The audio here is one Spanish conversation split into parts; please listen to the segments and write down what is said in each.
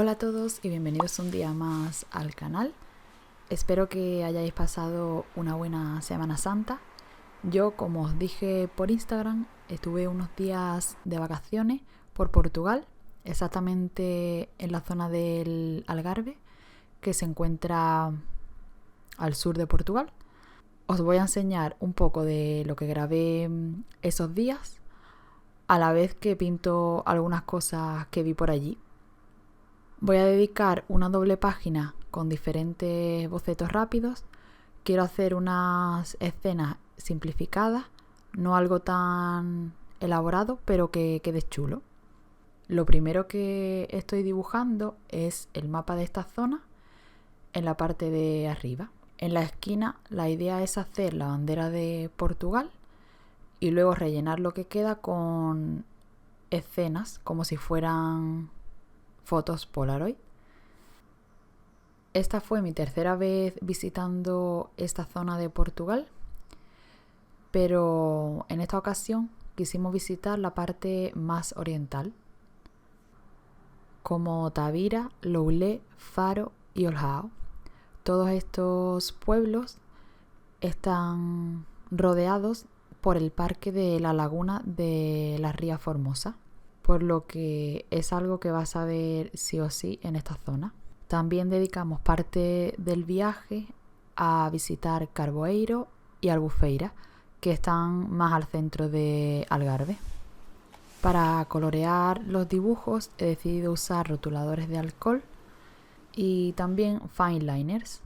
Hola a todos y bienvenidos un día más al canal. Espero que hayáis pasado una buena Semana Santa. Yo, como os dije por Instagram, estuve unos días de vacaciones por Portugal, exactamente en la zona del Algarve, que se encuentra al sur de Portugal. Os voy a enseñar un poco de lo que grabé esos días, a la vez que pinto algunas cosas que vi por allí. Voy a dedicar una doble página con diferentes bocetos rápidos. Quiero hacer unas escenas simplificadas, no algo tan elaborado, pero que quede chulo. Lo primero que estoy dibujando es el mapa de esta zona en la parte de arriba. En la esquina la idea es hacer la bandera de Portugal y luego rellenar lo que queda con escenas como si fueran fotos Polaroid. Esta fue mi tercera vez visitando esta zona de Portugal, pero en esta ocasión quisimos visitar la parte más oriental, como Tavira, Loulé, Faro y Olhão. Todos estos pueblos están rodeados por el parque de la laguna de la Ría Formosa, por lo que es algo que vas a ver sí o sí en esta zona. También dedicamos parte del viaje a visitar Carboeiro y Albufeira, que están más al centro de Algarve. Para colorear los dibujos he decidido usar rotuladores de alcohol y también fine liners.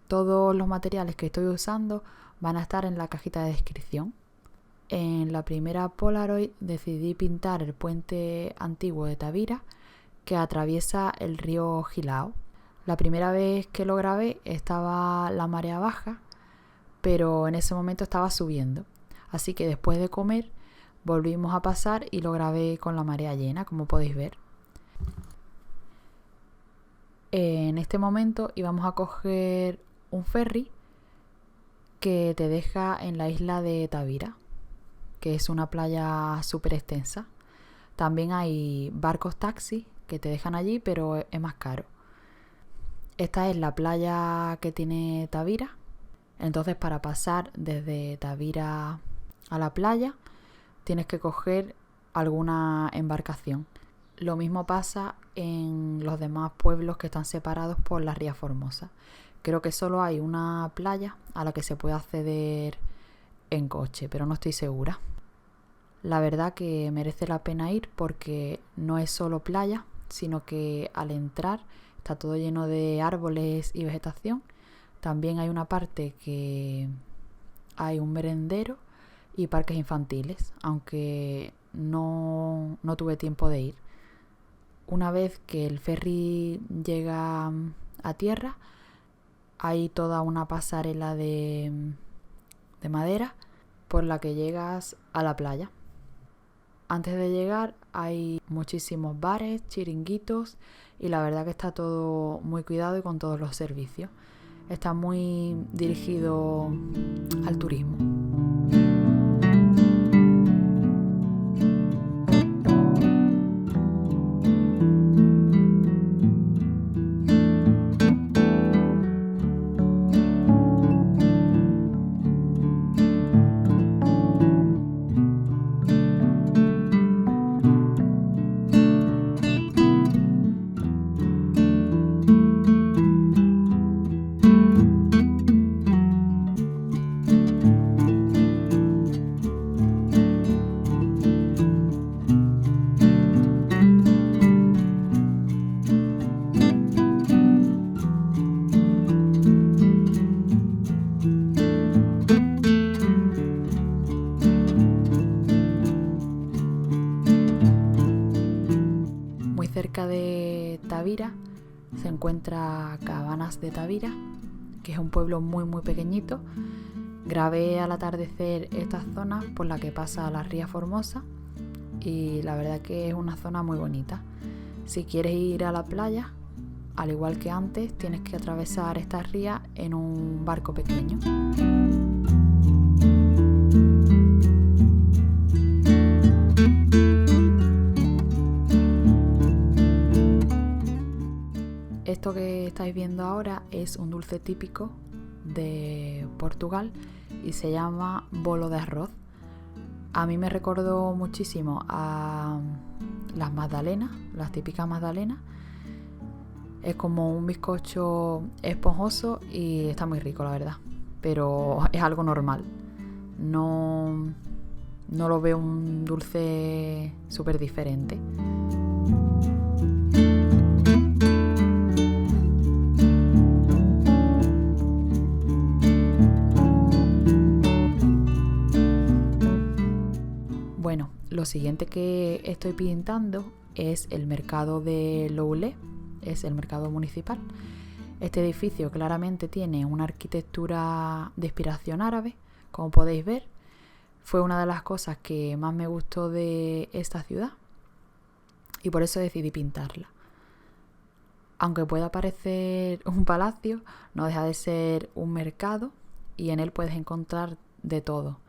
Todos los materiales que estoy usando van a estar en la cajita de descripción. En la primera Polaroid decidí pintar el puente antiguo de Tavira que atraviesa el río Gilao. La primera vez que lo grabé estaba la marea baja, pero en ese momento estaba subiendo. Así que después de comer volvimos a pasar y lo grabé con la marea llena, como podéis ver. En este momento íbamos a coger un ferry que te deja en la isla de Tavira, que es una playa súper extensa. También hay barcos taxi que te dejan allí, pero es más caro. Esta es la playa que tiene Tavira. Entonces, para pasar desde Tavira a la playa tienes que coger alguna embarcación. Lo mismo pasa en los demás pueblos que están separados por la Ría Formosa. Creo que solo hay una playa a la que se puede acceder en coche, pero no estoy segura. La verdad que merece la pena ir porque no es solo playa, sino que al entrar está todo lleno de árboles y vegetación. También hay una parte que hay un merendero y parques infantiles, aunque no tuve tiempo de ir. Una vez que el ferry llega a tierra, hay toda una pasarela de madera por la que llegas a la playa. Antes de llegar hay muchísimos bares, chiringuitos y la verdad que está todo muy cuidado y con todos los servicios. Está muy dirigido al turismo. Cerca de Tavira se encuentra Cabanas de Tavira, que es un pueblo muy muy pequeñito. Grabé al atardecer esta zona por la que pasa la Ría Formosa y la verdad que es una zona muy bonita. Si quieres ir a la playa, al igual que antes, tienes que atravesar esta ría en un barco pequeño. Esto que estáis viendo ahora es un dulce típico de Portugal y se llama bolo de arroz. A mí me recordó muchísimo a las magdalenas, las típicas magdalenas. Es como un bizcocho esponjoso y está muy rico, la verdad. Pero es algo normal. No lo veo un dulce súper diferente. Bueno, lo siguiente que estoy pintando es el mercado de Loulé, es el mercado municipal. Este edificio claramente tiene una arquitectura de inspiración árabe, como podéis ver. Fue una de las cosas que más me gustó de esta ciudad y por eso decidí pintarla. Aunque pueda parecer un palacio, no deja de ser un mercado y en él puedes encontrar de todo.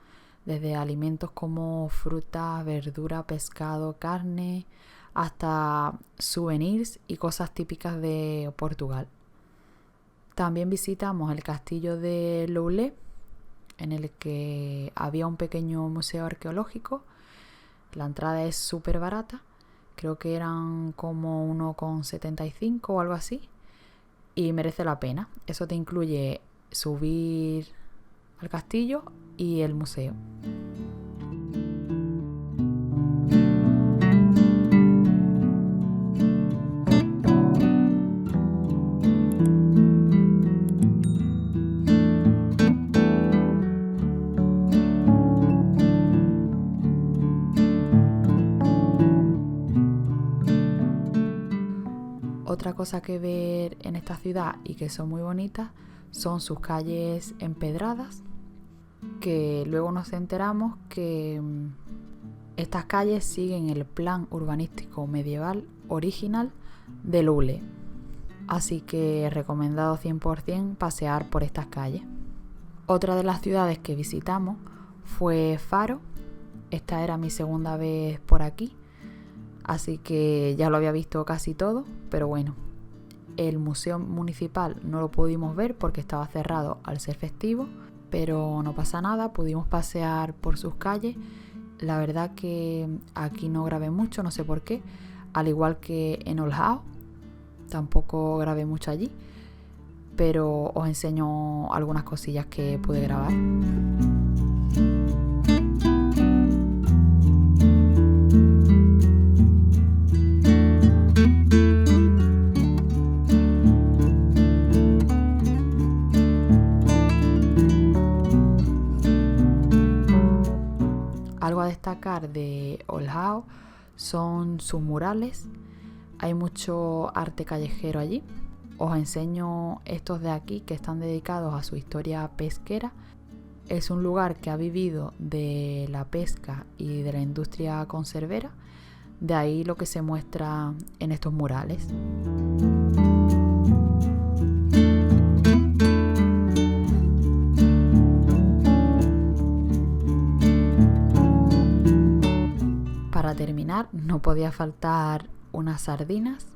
Desde alimentos como fruta, verdura, pescado, carne, hasta souvenirs y cosas típicas de Portugal. También visitamos el castillo de Loulé, en el que había un pequeño museo arqueológico. La entrada es súper barata, creo que eran como 1,75 o algo así, y merece la pena. Eso te incluye subir al castillo y el museo. Otra cosa que ver en esta ciudad y que son muy bonitas son sus calles empedradas, que luego nos enteramos que estas calles siguen el plan urbanístico medieval original de Loulé. Así que recomendado 100% pasear por estas calles. Otra de las ciudades que visitamos fue Faro. Esta era mi segunda vez por aquí, así que ya lo había visto casi todo, pero bueno, el museo municipal no lo pudimos ver porque estaba cerrado al ser festivo, pero no pasa nada, pudimos pasear por sus calles. La verdad que aquí no grabé mucho, no sé por qué, al igual que en Olhão, tampoco grabé mucho allí, pero os enseño algunas cosillas que pude grabar. Algo a destacar de Olhão son sus murales. Hay mucho arte callejero allí. Os enseño estos de aquí que están dedicados a su historia pesquera. Es un lugar que ha vivido de la pesca y de la industria conservera. De ahí lo que se muestra en estos murales. Para terminar, no podía faltar unas sardinas,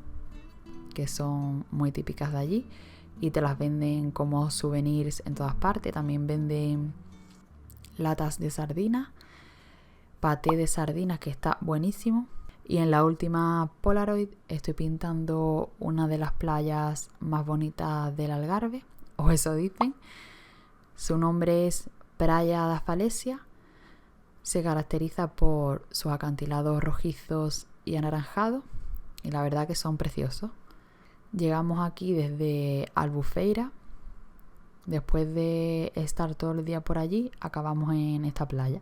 que son muy típicas de allí y te las venden como souvenirs en todas partes. También venden latas de sardinas, paté de sardinas que está buenísimo. Y en la última Polaroid estoy pintando una de las playas más bonitas del Algarve, o eso dicen. Su nombre es Praia da Falésia. Se caracteriza por sus acantilados rojizos y anaranjados y la verdad que son preciosos. Llegamos aquí desde Albufeira. Después de estar todo el día por allí, acabamos en esta playa.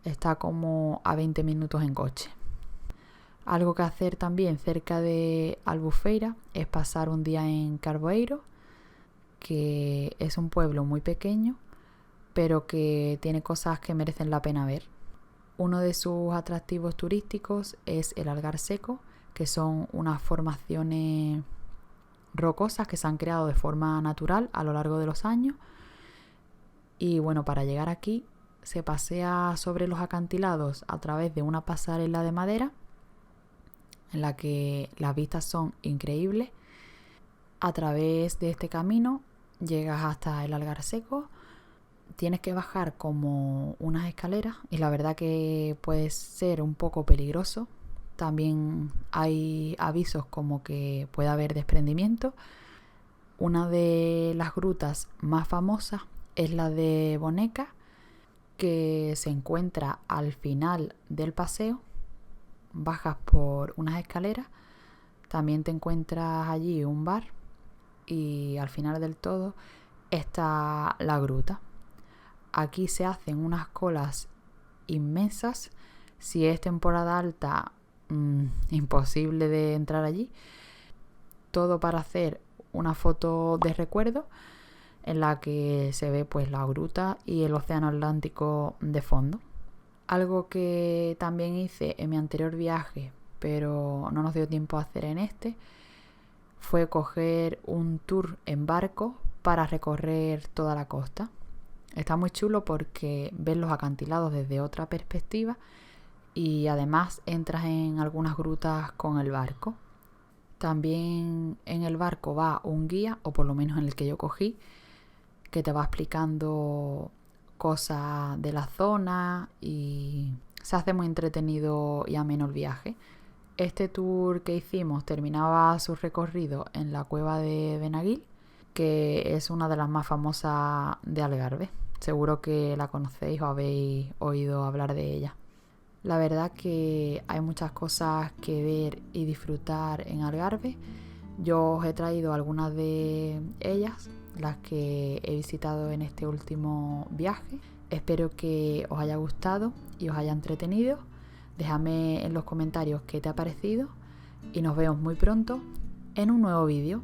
Está como a 20 minutos en coche. Algo que hacer también cerca de Albufeira es pasar un día en Carvoeiro, que es un pueblo muy pequeño, pero que tiene cosas que merecen la pena ver. Uno de sus atractivos turísticos es el Algar Seco, que son unas formaciones rocosas que se han creado de forma natural a lo largo de los años. Y bueno, para llegar aquí se pasea sobre los acantilados a través de una pasarela de madera. en la que las vistas son increíbles. A través de este camino llegas hasta el Algar Seco. Tienes que bajar como unas escaleras y la verdad que puede ser un poco peligroso. También hay avisos como que puede haber desprendimiento. Una de las grutas más famosas es la de Boneca, que se encuentra al final del paseo. Bajas por unas escaleras, también te encuentras allí un bar y al final del todo está la gruta. Aquí se hacen unas colas inmensas. Si es temporada alta, imposible de entrar allí. Todo para hacer una foto de recuerdo en la que se ve pues la gruta y el océano Atlántico de fondo. Algo que también hice en mi anterior viaje, pero no nos dio tiempo a hacer en este, fue coger un tour en barco para recorrer toda la costa. Está muy chulo porque ves los acantilados desde otra perspectiva y además entras en algunas grutas con el barco. También en el barco va un guía, o por lo menos en el que yo cogí, que te va explicando cosas de la zona y se hace muy entretenido y ameno el viaje. Este tour que hicimos terminaba su recorrido en la cueva de Benaguil, que es una de las más famosas de Algarve. Seguro que la conocéis o habéis oído hablar de ella. La verdad que hay muchas cosas que ver y disfrutar en Algarve. Yo os he traído algunas de ellas, las que he visitado en este último viaje. Espero que os haya gustado y os haya entretenido. Déjame en los comentarios qué te ha parecido y nos vemos muy pronto en un nuevo vídeo.